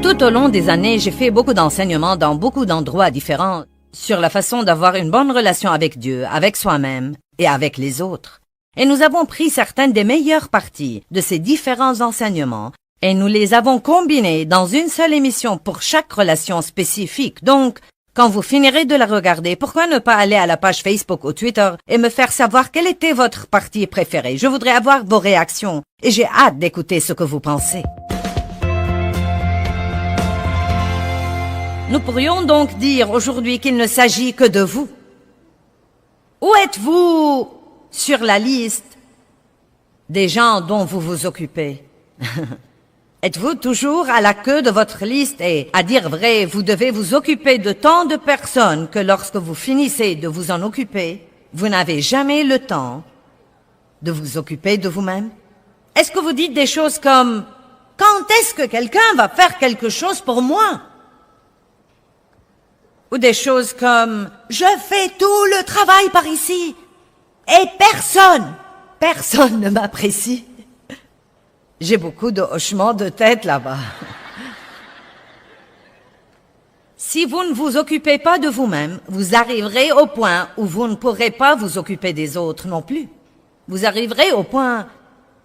Tout au long des années, j'ai fait beaucoup d'enseignements dans beaucoup d'endroits différents sur la façon d'avoir une bonne relation avec Dieu, avec soi-même et avec les autres. Et nous avons pris certaines des meilleures parties de ces différents enseignements et nous les avons combinés dans une seule émission pour chaque relation spécifique. Donc, quand vous finirez de la regarder, pourquoi ne pas aller à la page Facebook ou Twitter et me faire savoir quelle était votre partie préférée? Je voudrais avoir vos réactions et j'ai hâte d'écouter ce que vous pensez. Nous pourrions donc dire aujourd'hui qu'il ne s'agit que de vous. Où êtes-vous sur la liste des gens dont vous vous occupez? Êtes-vous toujours à la queue de votre liste et, à dire vrai, vous devez vous occuper de tant de personnes que lorsque vous finissez de vous en occuper, vous n'avez jamais le temps de vous occuper de vous-même? Est-ce que vous dites des choses comme « Quand est-ce que quelqu'un va faire quelque chose pour moi ?» Ou des choses comme « Je fais tout le travail par ici et personne ne m'apprécie. » J'ai beaucoup de hochements de tête là-bas. Si vous ne vous occupez pas de vous-même, vous arriverez au point où vous ne pourrez pas vous occuper des autres non plus. Vous arriverez au point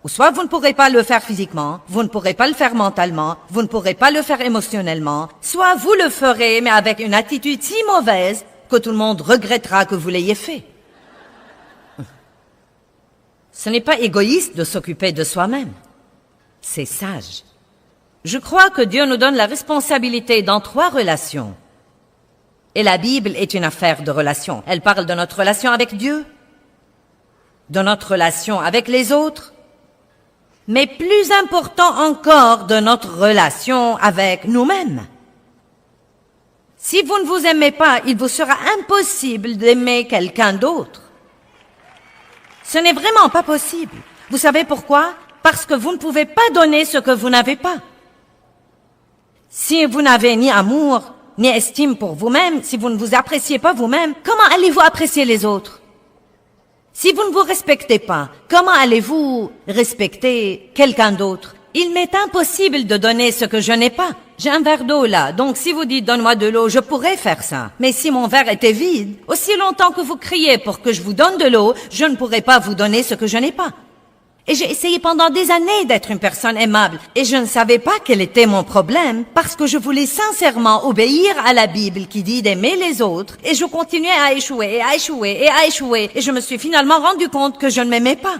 où soit vous ne pourrez pas le faire physiquement, vous ne pourrez pas le faire mentalement, vous ne pourrez pas le faire émotionnellement, soit vous le ferez mais avec une attitude si mauvaise que tout le monde regrettera que vous l'ayez fait. Ce n'est pas égoïste de s'occuper de soi-même. C'est sage. Je crois que Dieu nous donne la responsabilité dans 3 relations. Et la Bible est une affaire de relations. Elle parle de notre relation avec Dieu, de notre relation avec les autres, mais plus important encore, de notre relation avec nous-mêmes. Si vous ne vous aimez pas, il vous sera impossible d'aimer quelqu'un d'autre. Ce n'est vraiment pas possible. Vous savez pourquoi? Parce que vous ne pouvez pas donner ce que vous n'avez pas. Si vous n'avez ni amour, ni estime pour vous-même, si vous ne vous appréciez pas vous-même, comment allez-vous apprécier les autres? Si vous ne vous respectez pas, comment allez-vous respecter quelqu'un d'autre? Il m'est impossible de donner ce que je n'ai pas. J'ai un verre d'eau là, donc si vous dites « donne-moi de l'eau », je pourrais faire ça. Mais si mon verre était vide, aussi longtemps que vous criez pour que je vous donne de l'eau, je ne pourrais pas vous donner ce que je n'ai pas. Et j'ai essayé pendant des années d'être une personne aimable, et je ne savais pas quel était mon problème, parce que je voulais sincèrement obéir à la Bible qui dit d'aimer les autres, et je continuais à échouer, et à échouer, et à échouer, et je me suis finalement rendu compte que je ne m'aimais pas.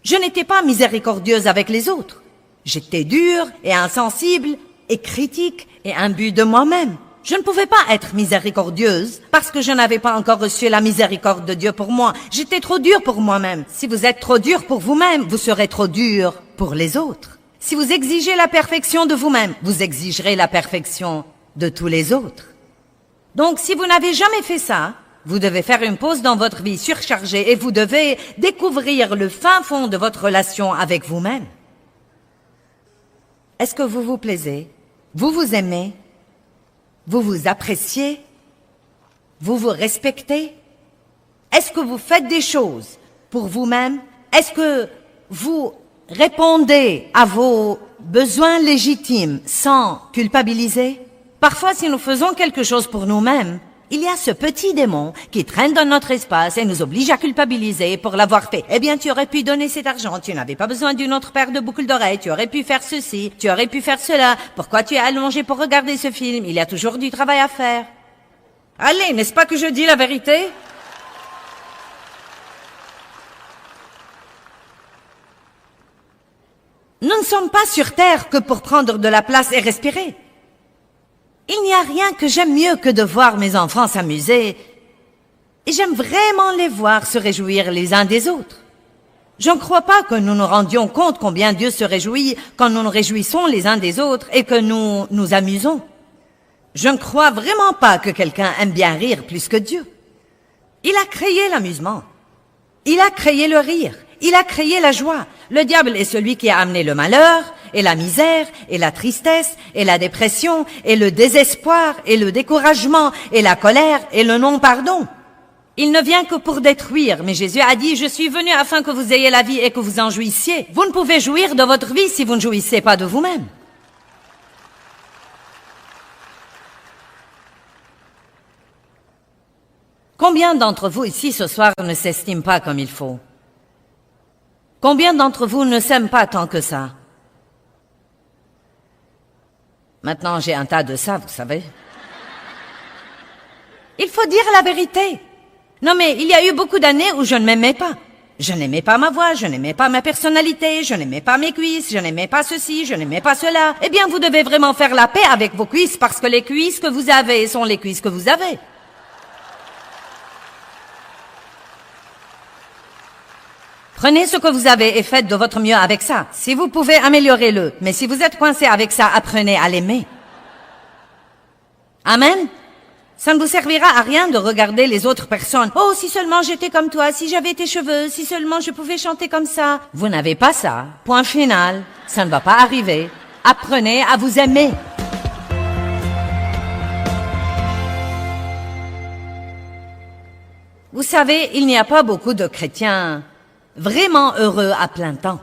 Je n'étais pas miséricordieuse avec les autres. J'étais dure et insensible et critique et imbue de moi-même. Je ne pouvais pas être miséricordieuse parce que je n'avais pas encore reçu la miséricorde de Dieu pour moi. J'étais trop dure pour moi-même. Si vous êtes trop dur pour vous-même, vous serez trop dur pour les autres. Si vous exigez la perfection de vous-même, vous exigerez la perfection de tous les autres. Donc, si vous n'avez jamais fait ça, vous devez faire une pause dans votre vie surchargée et vous devez découvrir le fin fond de votre relation avec vous-même. Est-ce que vous vous plaisez? Vous vous aimez? Vous vous appréciez? Vous vous respectez? Est-ce que vous faites des choses pour vous-même? Est-ce que vous répondez à vos besoins légitimes sans culpabiliser? Parfois, si nous faisons quelque chose pour nous-mêmes, il y a ce petit démon qui traîne dans notre espace et nous oblige à culpabiliser pour l'avoir fait. Eh bien, tu aurais pu donner cet argent, tu n'avais pas besoin d'une autre paire de boucles d'oreilles, tu aurais pu faire ceci, tu aurais pu faire cela. Pourquoi tu es allongé pour regarder ce film? Il y a toujours du travail à faire. Allez, n'est-ce pas que je dis la vérité? Nous ne sommes pas sur Terre que pour prendre de la place et respirer. Il n'y a rien que j'aime mieux que de voir mes enfants s'amuser. Et j'aime vraiment les voir se réjouir les uns des autres. Je ne crois pas que nous nous rendions compte combien Dieu se réjouit quand nous nous réjouissons les uns des autres et que nous nous amusons. Je ne crois vraiment pas que quelqu'un aime bien rire plus que Dieu. Il a créé l'amusement. Il a créé le rire. Il a créé la joie. Le diable est celui qui a amené le malheur, et la misère, et la tristesse, et la dépression, et le désespoir, et le découragement, et la colère, et le non-pardon. Il ne vient que pour détruire, mais Jésus a dit « Je suis venu afin que vous ayez la vie et que vous en jouissiez ». Vous ne pouvez jouir de votre vie si vous ne jouissez pas de vous-même. Combien d'entre vous ici ce soir ne s'estiment pas comme il faut? Combien d'entre vous ne s'aiment pas tant que ça? Maintenant, j'ai un tas de ça, vous savez. Il faut dire la vérité. Non mais, il y a eu beaucoup d'années où je ne m'aimais pas. Je n'aimais pas ma voix, je n'aimais pas ma personnalité, je n'aimais pas mes cuisses, je n'aimais pas ceci, je n'aimais pas cela. Eh bien, vous devez vraiment faire la paix avec vos cuisses parce que les cuisses que vous avez sont les cuisses que vous avez. Prenez ce que vous avez et faites de votre mieux avec ça. Si vous pouvez, améliorez-le. Mais si vous êtes coincé avec ça, apprenez à l'aimer. Amen. Ça ne vous servira à rien de regarder les autres personnes. Oh, si seulement j'étais comme toi, si j'avais tes cheveux, si seulement je pouvais chanter comme ça. Vous n'avez pas ça. Point final. Ça ne va pas arriver. Apprenez à vous aimer. Vous savez, il n'y a pas beaucoup de chrétiens vraiment heureux à plein temps.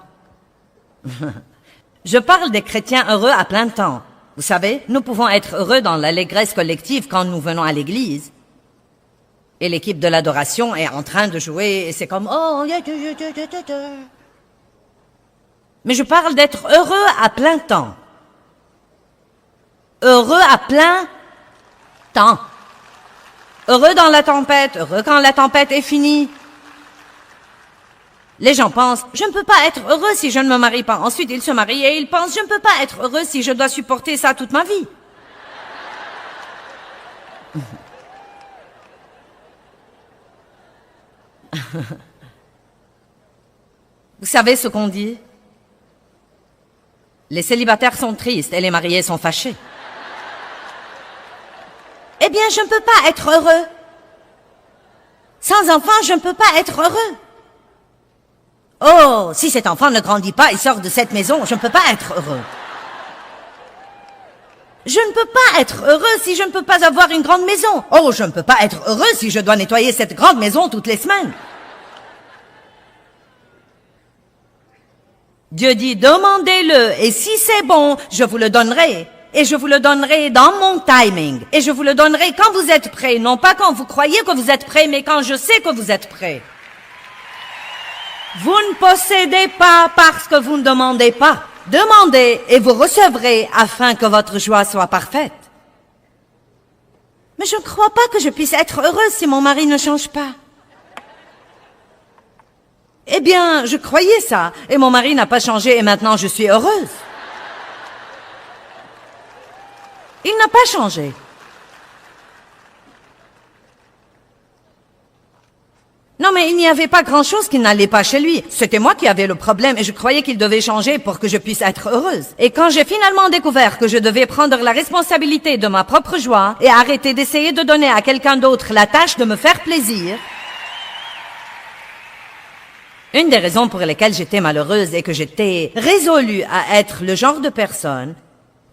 Je parle des chrétiens heureux à plein temps. Vous savez, nous pouvons être heureux dans l'allégresse collective quand nous venons à l'église. Et l'équipe de l'adoration est en train de jouer et c'est comme « Oh, mais je parle d'être heureux à plein temps. Heureux à plein temps. Heureux dans la tempête, heureux quand la tempête est finie. Les gens pensent, je ne peux pas être heureux si je ne me marie pas. Ensuite, ils se marient et ils pensent, je ne peux pas être heureux si je dois supporter ça toute ma vie. Vous savez ce qu'on dit? Les célibataires sont tristes et les mariés sont fâchés. Eh bien, je ne peux pas être heureux. Sans enfant, je ne peux pas être heureux. Oh, si cet enfant ne grandit pas et sort de cette maison, je ne peux pas être heureux. Je ne peux pas être heureux si je ne peux pas avoir une grande maison. Oh, je ne peux pas être heureux si je dois nettoyer cette grande maison toutes les semaines. Dieu dit, demandez-le, et si c'est bon, je vous le donnerai. Et je vous le donnerai dans mon timing. Et je vous le donnerai quand vous êtes prêts. Non pas quand vous croyez que vous êtes prêts, mais quand je sais que vous êtes prêts. Vous ne possédez pas parce que vous ne demandez pas. Demandez et vous recevrez afin que votre joie soit parfaite. Mais je ne crois pas que je puisse être heureuse si mon mari ne change pas. Eh bien, je croyais ça, et mon mari n'a pas changé et maintenant je suis heureuse. Il n'a pas changé. Non, mais il n'y avait pas grand-chose qui n'allait pas chez lui. C'était moi qui avais le problème et je croyais qu'il devait changer pour que je puisse être heureuse. Et quand j'ai finalement découvert que je devais prendre la responsabilité de ma propre joie et arrêter d'essayer de donner à quelqu'un d'autre la tâche de me faire plaisir, une des raisons pour lesquelles j'étais malheureuse et que j'étais résolue à être le genre de personne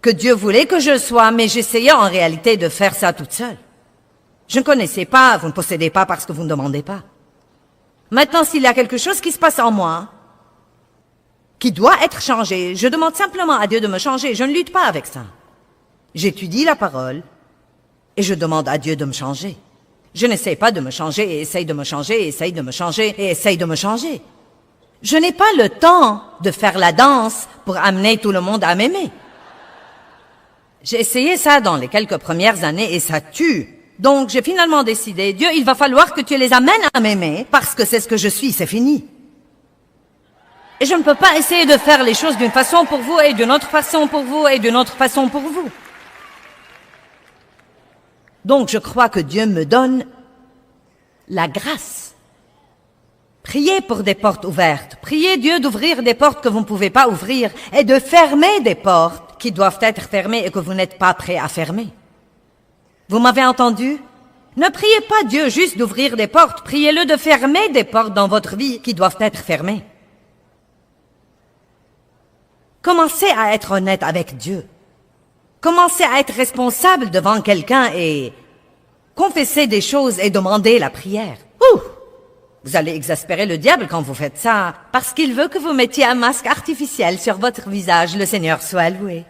que Dieu voulait que je sois, mais j'essayais en réalité de faire ça toute seule. Je ne connaissais pas, vous ne possédez pas parce que vous ne demandez pas. Maintenant, s'il y a quelque chose qui se passe en moi, qui doit être changé, je demande simplement à Dieu de me changer. Je ne lutte pas avec ça. J'étudie la parole et je demande à Dieu de me changer. Je n'essaie pas de me changer et essaye de me changer et essaye de me changer et essaye de me changer. Je n'ai pas le temps de faire la danse pour amener tout le monde à m'aimer. J'ai essayé ça dans les quelques premières années et ça tue. Donc, j'ai finalement décidé, Dieu, il va falloir que tu les amènes à m'aimer, parce que c'est ce que je suis, c'est fini. Et je ne peux pas essayer de faire les choses d'une façon pour vous, et d'une autre façon pour vous, et d'une autre façon pour vous. Donc, je crois que Dieu me donne la grâce. Priez pour des portes ouvertes. Priez Dieu d'ouvrir des portes que vous ne pouvez pas ouvrir, et de fermer des portes qui doivent être fermées et que vous n'êtes pas prêt à fermer. Vous m'avez entendu? Ne priez pas Dieu juste d'ouvrir des portes, priez-le de fermer des portes dans votre vie qui doivent être fermées. Commencez à être honnête avec Dieu. Commencez à être responsable devant quelqu'un et confessez des choses et demandez la prière. Ouh! Vous allez exaspérer le diable quand vous faites ça, parce qu'il veut que vous mettiez un masque artificiel sur votre visage, le Seigneur soit loué.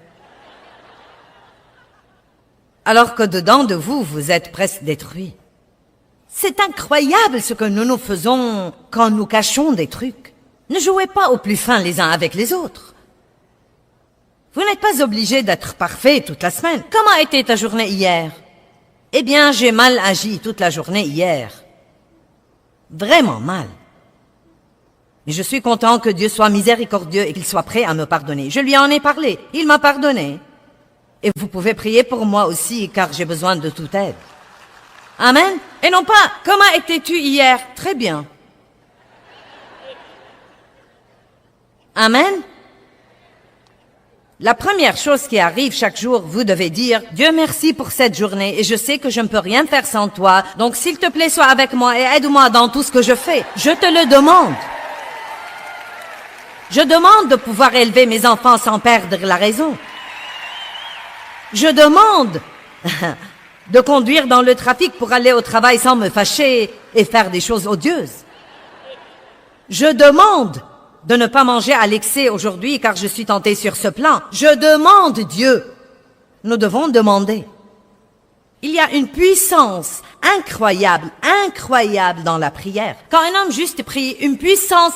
Alors que dedans de vous, vous êtes presque détruit. C'est incroyable ce que nous faisons quand nous cachons des trucs. Ne jouez pas au plus fin les uns avec les autres. Vous n'êtes pas obligé d'être parfait toute la semaine. Comment a été ta journée hier? Eh bien, j'ai mal agi toute la journée hier. Vraiment mal. Mais je suis content que Dieu soit miséricordieux et qu'il soit prêt à me pardonner. Je lui en ai parlé. Il m'a pardonné. Et vous pouvez prier pour moi aussi, car j'ai besoin de toute aide. Amen. Et non pas, comment étais-tu hier? Très bien. Amen. La première chose qui arrive chaque jour, vous devez dire, Dieu merci pour cette journée et je sais que je ne peux rien faire sans toi. Donc s'il te plaît, sois avec moi et aide-moi dans tout ce que je fais. Je te le demande. Je demande de pouvoir élever mes enfants sans perdre la raison. Je demande de conduire dans le trafic pour aller au travail sans me fâcher et faire des choses odieuses. Je demande de ne pas manger à l'excès aujourd'hui car je suis tentée sur ce plan. Je demande Dieu. Nous devons demander. Il y a une puissance incroyable dans la prière. Quand un homme juste prie, une puissance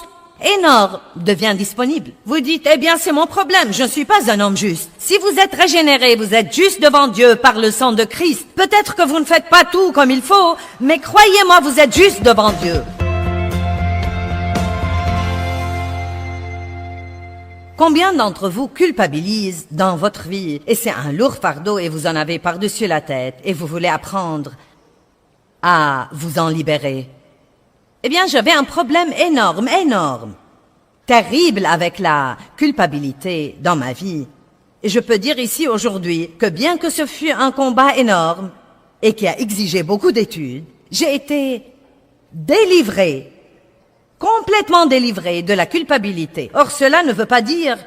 énorme devient disponible. Vous dites, eh bien c'est mon problème, je ne suis pas un homme juste. Si vous êtes régénéré, vous êtes juste devant Dieu par le sang de Christ. Peut-être que vous ne faites pas tout comme il faut, mais croyez-moi, vous êtes juste devant Dieu. Combien d'entre vous culpabilisent dans votre vie et c'est un lourd fardeau et vous en avez par-dessus la tête et vous voulez apprendre à vous en libérer? Eh bien, j'avais un problème énorme, terrible avec la culpabilité dans ma vie. Et je peux dire ici aujourd'hui que bien que ce fut un combat énorme et qui a exigé beaucoup d'études, j'ai été délivrée, complètement délivrée de la culpabilité. Or, cela ne veut pas dire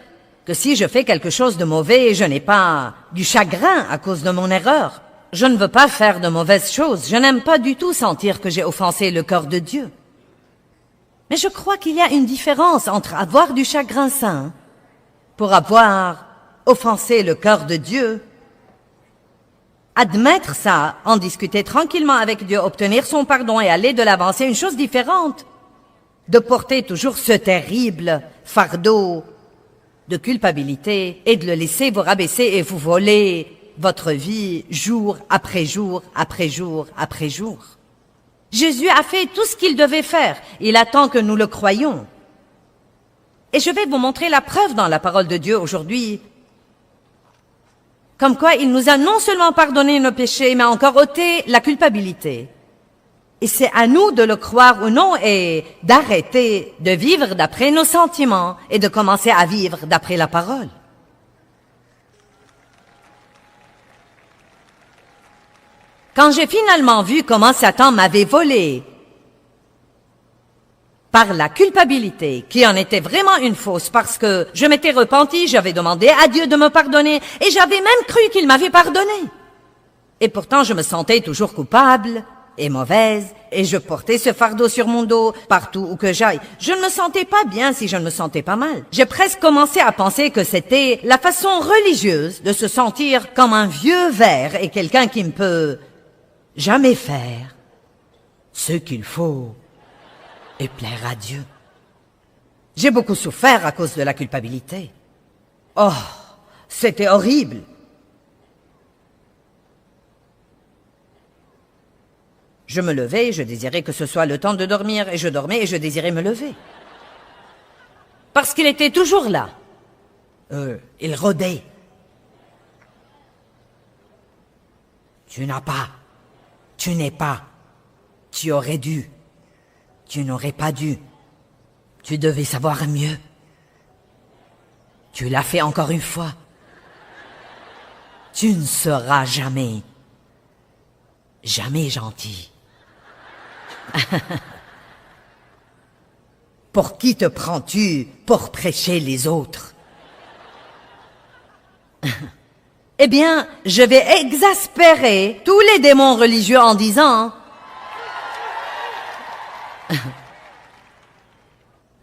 que si je fais quelque chose de mauvais, je n'ai pas du chagrin à cause de mon erreur. Je ne veux pas faire de mauvaises choses. Je n'aime pas du tout sentir que j'ai offensé le cœur de Dieu. Mais je crois qu'il y a une différence entre avoir du chagrin saint pour avoir offensé le cœur de Dieu, admettre ça, en discuter tranquillement avec Dieu, obtenir son pardon et aller de l'avant, c'est une chose différente de porter toujours ce terrible fardeau de culpabilité et de le laisser vous rabaisser et vous voler votre vie jour après jour après jour après jour. Jésus a fait tout ce qu'il devait faire. Il attend que nous le croyions. Et je vais vous montrer la preuve dans la parole de Dieu aujourd'hui. Comme quoi il nous a non seulement pardonné nos péchés, mais encore ôté la culpabilité. Et c'est à nous de le croire ou non et d'arrêter de vivre d'après nos sentiments et de commencer à vivre d'après la parole. Quand j'ai finalement vu comment Satan m'avait volé par la culpabilité, qui en était vraiment une fausse, parce que je m'étais repentie, j'avais demandé à Dieu de me pardonner, et j'avais même cru qu'il m'avait pardonné. Et pourtant, je me sentais toujours coupable et mauvaise, et je portais ce fardeau sur mon dos partout où que j'aille. Je ne me sentais pas bien si je ne me sentais pas mal. J'ai presque commencé à penser que c'était la façon religieuse de se sentir comme un vieux ver et quelqu'un qui ne peut jamais faire ce qu'il faut et plaire à Dieu. J'ai beaucoup souffert à cause de la culpabilité. Oh, c'était horrible. Je me levais, je désirais que ce soit le temps de dormir, et je dormais et je désirais me lever. Parce qu'il était toujours là. Il rôdait. Tu n'as pas. Tu n'es pas. Tu aurais dû. Tu n'aurais pas dû. Tu devais savoir mieux. Tu l'as fait encore une fois. Tu ne seras jamais gentil. Pour qui te prends-tu pour prêcher les autres? Eh bien, je vais exaspérer tous les démons religieux en disant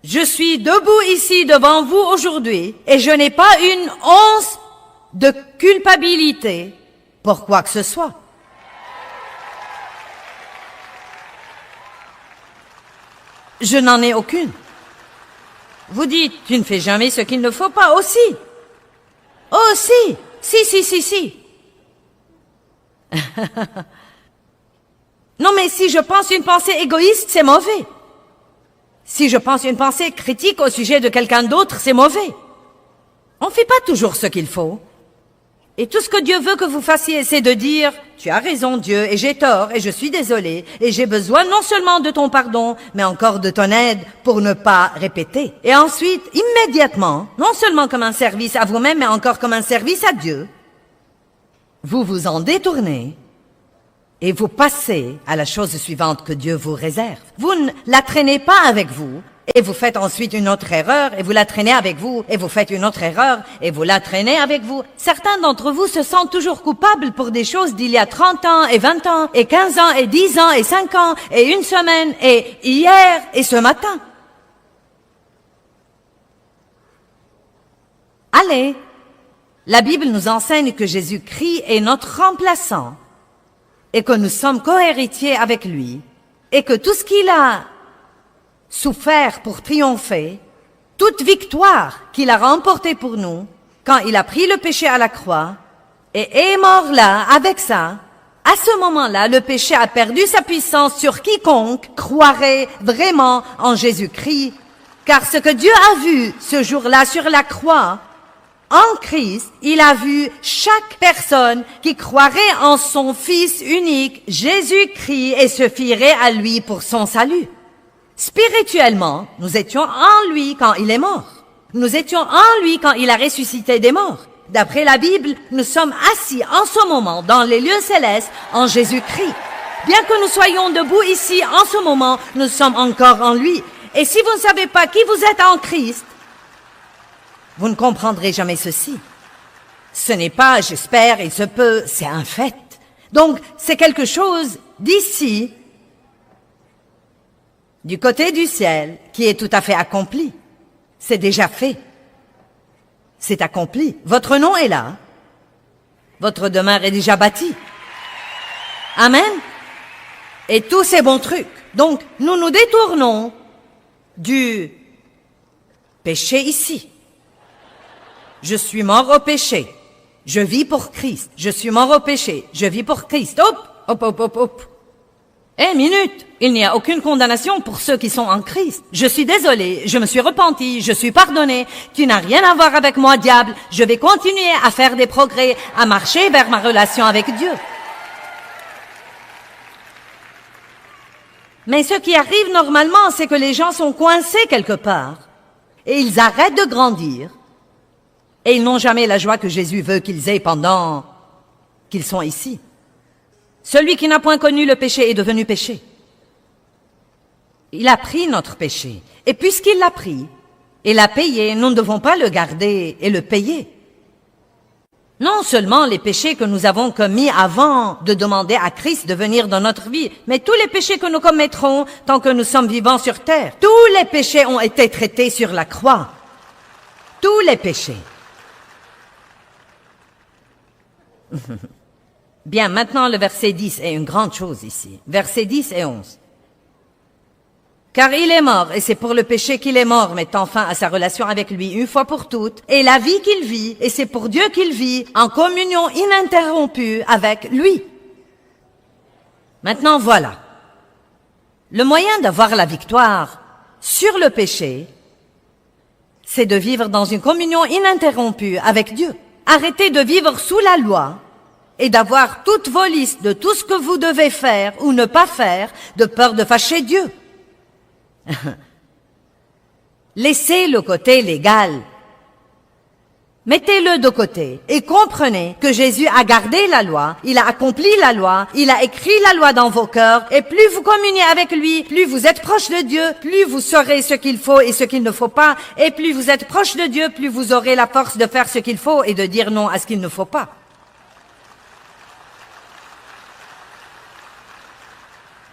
je suis debout ici devant vous aujourd'hui et je n'ai pas une once de culpabilité pour quoi que ce soit. je n'en ai aucune. Vous dites, tu ne fais jamais ce qu'il ne faut pas, aussi. Aussi, si. Non, mais si je pense une pensée égoïste, c'est mauvais. Si je pense une pensée critique au sujet de quelqu'un d'autre, c'est mauvais. On ne fait pas toujours ce qu'il faut. Et tout ce que Dieu veut que vous fassiez, c'est de dire, tu as raison Dieu, et j'ai tort, et je suis désolé, et j'ai besoin non seulement de ton pardon, mais encore de ton aide pour ne pas répéter. Et ensuite, immédiatement, non seulement comme un service à vous-même, mais encore comme un service à Dieu, vous vous en détournez, et vous passez à la chose suivante que Dieu vous réserve. Vous ne la traînez pas avec vous, et vous faites ensuite une autre erreur, et vous la traînez avec vous, et vous faites une autre erreur, et vous la traînez avec vous. Certains d'entre vous se sentent toujours coupables pour des choses d'il y a 30 ans, et 20 ans, et 15 ans, et 10 ans, et 5 ans, et une semaine, et hier, et ce matin. Allez, la Bible nous enseigne que Jésus-Christ est notre remplaçant, et que nous sommes cohéritiers avec lui, et que tout ce qu'il a souffert pour triompher, toute victoire qu'il a remportée pour nous, quand il a pris le péché à la croix, et est mort là, avec ça, à ce moment-là, le péché a perdu sa puissance sur quiconque croirait vraiment en Jésus-Christ, car ce que Dieu a vu ce jour-là sur la croix, en Christ, il a vu chaque personne qui croirait en son Fils unique, Jésus-Christ, et se fierait à lui pour son salut. Spirituellement, nous étions en lui quand il est mort. Nous étions en lui quand il a ressuscité des morts. D'après la Bible, nous sommes assis en ce moment dans les lieux célestes en Jésus-Christ. Bien que nous soyons debout ici en ce moment, nous sommes encore en lui. Et si vous ne savez pas qui vous êtes en Christ, vous ne comprendrez jamais ceci. Ce n'est pas, j'espère, il se peut, c'est un fait. Donc, c'est quelque chose d'ici, du côté du ciel, qui est tout à fait accompli. C'est déjà fait. C'est accompli. Votre nom est là. Votre demeure est déjà bâtie. Amen. Et tous ces bons trucs. Donc, nous nous détournons du péché ici. Je suis mort au péché. Je vis pour Christ. Je suis mort au péché. Je vis pour Christ. Hop. Minute. Il n'y a aucune condamnation pour ceux qui sont en Christ. Je suis désolé. Je me suis repenti. Je suis pardonné. Tu n'as rien à voir avec moi, diable. Je vais continuer à faire des progrès, à marcher vers ma relation avec Dieu. Mais ce qui arrive normalement, c'est que les gens sont coincés quelque part. Et ils arrêtent de grandir. Et ils n'ont jamais la joie que Jésus veut qu'ils aient pendant qu'ils sont ici. Celui qui n'a point connu le péché est devenu péché. Il a pris notre péché. Et puisqu'il l'a pris et l'a payé, nous ne devons pas le garder et le payer. Non seulement les péchés que nous avons commis avant de demander à Christ de venir dans notre vie, mais tous les péchés que nous commettrons tant que nous sommes vivants sur terre. Tous les péchés ont été traités sur la croix. Tous les péchés. Bien, maintenant le verset 10 est une grande chose ici. Versets 10 et 11. Car il est mort, et c'est pour le péché qu'il est mort, mettant fin à sa relation avec lui une fois pour toutes, et la vie qu'il vit, et c'est pour Dieu qu'il vit, en communion ininterrompue avec lui. Maintenant voilà. Le moyen d'avoir la victoire sur le péché, c'est de vivre dans une communion ininterrompue avec Dieu. Arrêtez de vivre sous la loi et d'avoir toutes vos listes de tout ce que vous devez faire ou ne pas faire de peur de fâcher Dieu. Laissez le côté légal. Mettez-le de côté et comprenez que Jésus a gardé la loi, il a accompli la loi, il a écrit la loi dans vos cœurs, et plus vous communiez avec lui, plus vous êtes proche de Dieu, plus vous saurez ce qu'il faut et ce qu'il ne faut pas, et plus vous êtes proche de Dieu, plus vous aurez la force de faire ce qu'il faut et de dire non à ce qu'il ne faut pas.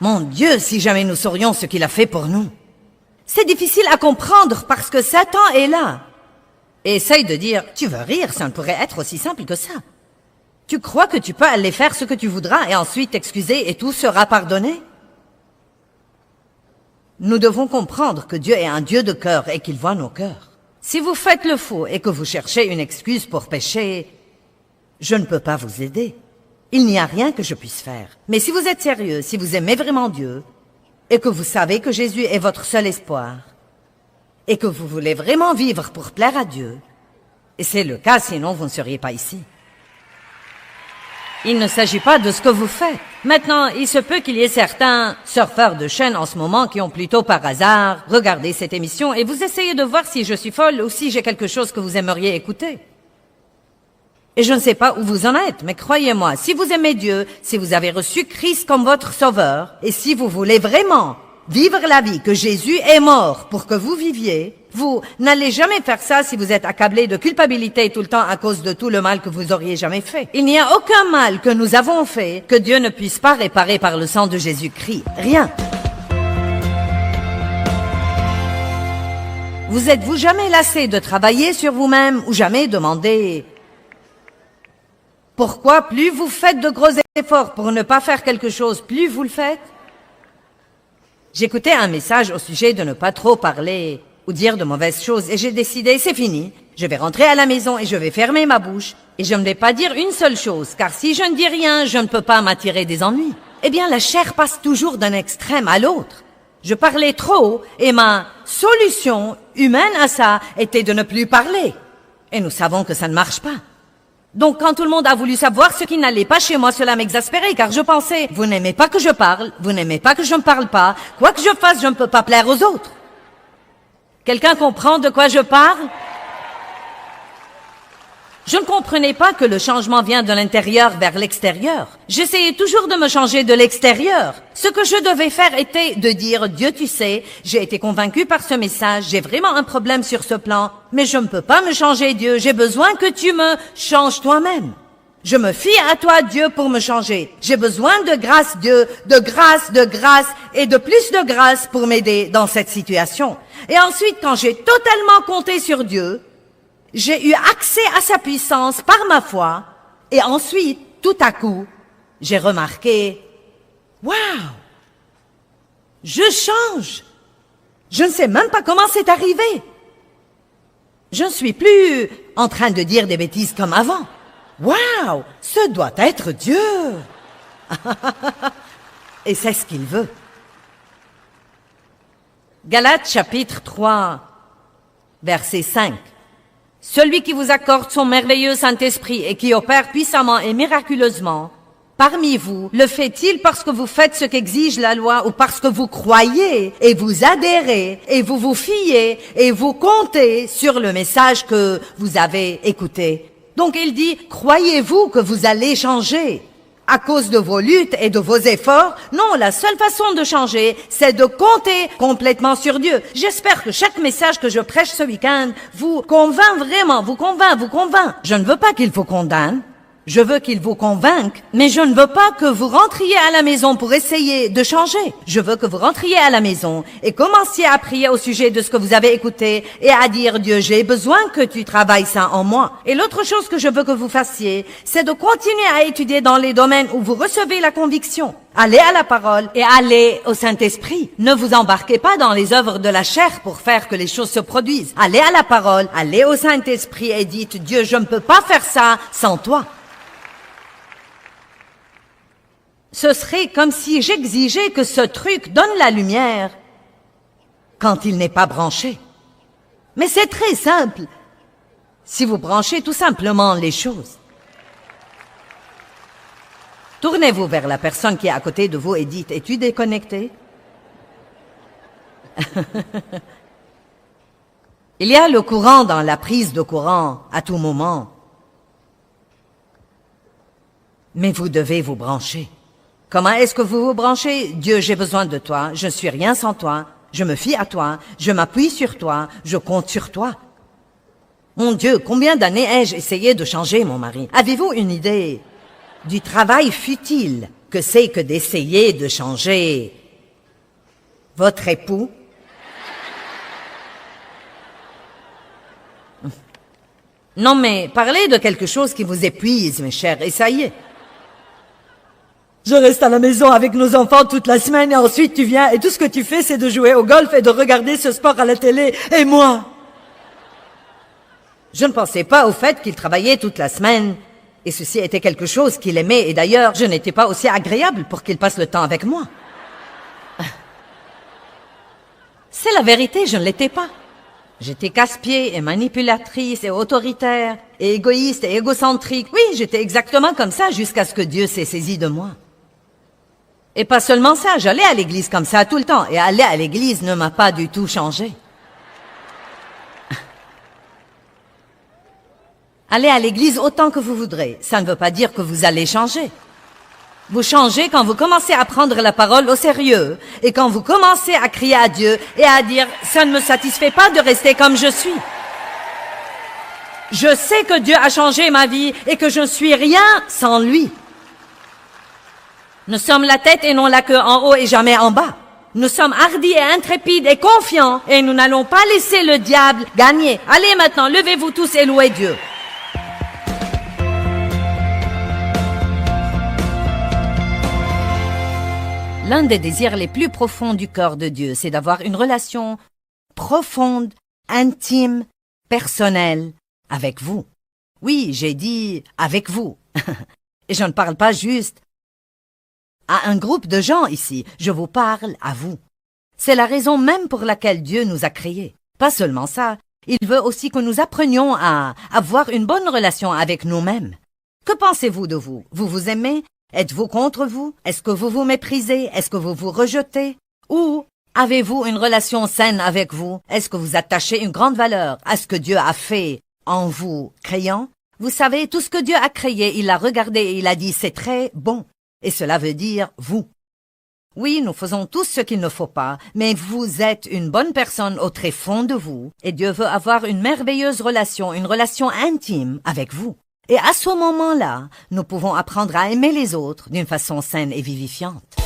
Mon Dieu, si jamais nous saurions ce qu'il a fait pour nous. C'est difficile à comprendre parce que Satan est là. Et essaye de dire, tu veux rire, ça ne pourrait être aussi simple que ça. Tu crois que tu peux aller faire ce que tu voudras et ensuite t'excuser et tout sera pardonné? Nous devons comprendre que Dieu est un Dieu de cœur et qu'il voit nos cœurs. Si vous faites le faux et que vous cherchez une excuse pour pécher, je ne peux pas vous aider. Il n'y a rien que je puisse faire. Mais si vous êtes sérieux, si vous aimez vraiment Dieu, et que vous savez que Jésus est votre seul espoir, et que vous voulez vraiment vivre pour plaire à Dieu, et c'est le cas, sinon vous ne seriez pas ici. Il ne s'agit pas de ce que vous faites. Maintenant, il se peut qu'il y ait certains surfeurs de chaîne en ce moment qui ont plutôt par hasard regardé cette émission et vous essayez de voir si je suis folle ou si j'ai quelque chose que vous aimeriez écouter. Et je ne sais pas où vous en êtes, mais croyez-moi, si vous aimez Dieu, si vous avez reçu Christ comme votre sauveur, et si vous voulez vraiment vivre la vie que Jésus est mort pour que vous viviez, vous n'allez jamais faire ça si vous êtes accablé de culpabilité tout le temps à cause de tout le mal que vous auriez jamais fait. Il n'y a aucun mal que nous avons fait que Dieu ne puisse pas réparer par le sang de Jésus-Christ. Rien. Vous êtes-vous jamais lassé de travailler sur vous-même ou jamais demandé pourquoi plus vous faites de gros efforts pour ne pas faire quelque chose, plus vous le faites? J'écoutais un message au sujet de ne pas trop parler ou dire de mauvaises choses et j'ai décidé, c'est fini, je vais rentrer à la maison et je vais fermer ma bouche et je ne vais pas dire une seule chose, car si je ne dis rien, je ne peux pas m'attirer des ennuis. Eh bien, la chair passe toujours d'un extrême à l'autre. Je parlais trop et ma solution humaine à ça était de ne plus parler. Et nous savons que ça ne marche pas. Donc, quand tout le monde a voulu savoir ce qui n'allait pas chez moi, cela m'exaspérait, car je pensais, vous n'aimez pas que je parle, vous n'aimez pas que je ne parle pas, quoi que je fasse, je ne peux pas plaire aux autres. Quelqu'un comprend de quoi je parle? Je ne comprenais pas que le changement vient de l'intérieur vers l'extérieur. J'essayais toujours de me changer de l'extérieur. Ce que je devais faire était de dire, Dieu, tu sais, j'ai été convaincu par ce message, j'ai vraiment un problème sur ce plan, mais je ne peux pas me changer, Dieu, j'ai besoin que tu me changes toi-même. Je me fie à toi, Dieu, pour me changer. J'ai besoin de grâce, Dieu, de grâce et de plus de grâce pour m'aider dans cette situation. Et ensuite, quand j'ai totalement compté sur Dieu, j'ai eu accès à sa puissance par ma foi, et ensuite, tout à coup, j'ai remarqué, waouh, je change. Je ne sais même pas comment c'est arrivé. Je ne suis plus en train de dire des bêtises comme avant. Waouh, ce doit être Dieu. Et c'est ce qu'il veut. Galates chapitre 3, verset 5. Celui qui vous accorde son merveilleux Saint-Esprit et qui opère puissamment et miraculeusement parmi vous, le fait-il parce que vous faites ce qu'exige la loi ou parce que vous croyez et vous adhérez et vous vous fiez et vous comptez sur le message que vous avez écouté? Donc il dit, croyez-vous que vous allez changer à cause de vos luttes et de vos efforts? Non, la seule façon de changer, c'est de compter complètement sur Dieu. J'espère que chaque message que je prêche ce week-end vous convainc vraiment, vous convainc. Je ne veux pas qu'il vous condamne. Je veux qu'il vous convainque, mais je ne veux pas que vous rentriez à la maison pour essayer de changer. Je veux que vous rentriez à la maison et commenciez à prier au sujet de ce que vous avez écouté et à dire, Dieu, j'ai besoin que tu travailles ça en moi. Et l'autre chose que je veux que vous fassiez, c'est de continuer à étudier dans les domaines où vous recevez la conviction. Allez à la parole et allez au Saint-Esprit. Ne vous embarquez pas dans les œuvres de la chair pour faire que les choses se produisent. Allez à la parole, allez au Saint-Esprit et dites, Dieu, je ne peux pas faire ça sans toi. Ce serait comme si j'exigeais que ce truc donne la lumière quand il n'est pas branché. Mais c'est très simple si vous branchez tout simplement les choses. Tournez-vous vers la personne qui est à côté de vous et dites, es-tu déconnecté? Il y a le courant dans la prise de courant à tout moment. Mais vous devez vous brancher. Comment est-ce que vous vous branchez? Dieu, j'ai besoin de toi, je ne suis rien sans toi, je me fie à toi, je m'appuie sur toi, je compte sur toi. Mon Dieu, combien d'années ai-je essayé de changer mon mari? Avez-vous une idée du travail futile que c'est que d'essayer de changer votre époux? Non mais, parlez de quelque chose qui vous épuise, mes chers, et ça y est. Je reste à la maison avec nos enfants toute la semaine et ensuite tu viens et tout ce que tu fais, c'est de jouer au golf et de regarder ce sport à la télé. Et moi? Je ne pensais pas au fait qu'il travaillait toute la semaine. Et ceci était quelque chose qu'il aimait. Et d'ailleurs, je n'étais pas aussi agréable pour qu'il passe le temps avec moi. C'est la vérité, je ne l'étais pas. J'étais casse-pied et manipulatrice et autoritaire et égoïste et égocentrique. Oui, j'étais exactement comme ça jusqu'à ce que Dieu s'est saisi de moi. Et pas seulement ça, j'allais à l'église comme ça tout le temps. Et aller à l'église ne m'a pas du tout changé. Allez à l'église autant que vous voudrez. Ça ne veut pas dire que vous allez changer. Vous changez quand vous commencez à prendre la parole au sérieux et quand vous commencez à crier à Dieu et à dire « ça ne me satisfait pas de rester comme je suis ». Je sais que Dieu a changé ma vie et que je ne suis rien sans lui. Nous sommes la tête et non la queue, en haut et jamais en bas. Nous sommes hardis et intrépides et confiants et nous n'allons pas laisser le diable gagner. Allez maintenant, levez-vous tous et louez Dieu. L'un des désirs les plus profonds du cœur de Dieu, c'est d'avoir une relation profonde, intime, personnelle avec vous. Oui, j'ai dit avec vous. Et je ne parle pas juste à un groupe de gens ici, je vous parle à vous. C'est la raison même pour laquelle Dieu nous a créés. Pas seulement ça, il veut aussi que nous apprenions à avoir une bonne relation avec nous-mêmes. Que pensez-vous de vous? Vous vous aimez? Êtes-vous contre vous? Est-ce que vous vous méprisez? Est-ce que vous vous rejetez? Ou avez-vous une relation saine avec vous? Est-ce que vous attachez une grande valeur à ce que Dieu a fait en vous créant? Vous savez, tout ce que Dieu a créé, il l'a regardé et il a dit « c'est très bon ». Et cela veut dire « vous ». Oui, nous faisons tous ce qu'il ne faut pas, mais vous êtes une bonne personne au très fond de vous et Dieu veut avoir une merveilleuse relation, une relation intime avec vous. Et à ce moment-là, nous pouvons apprendre à aimer les autres d'une façon saine et vivifiante.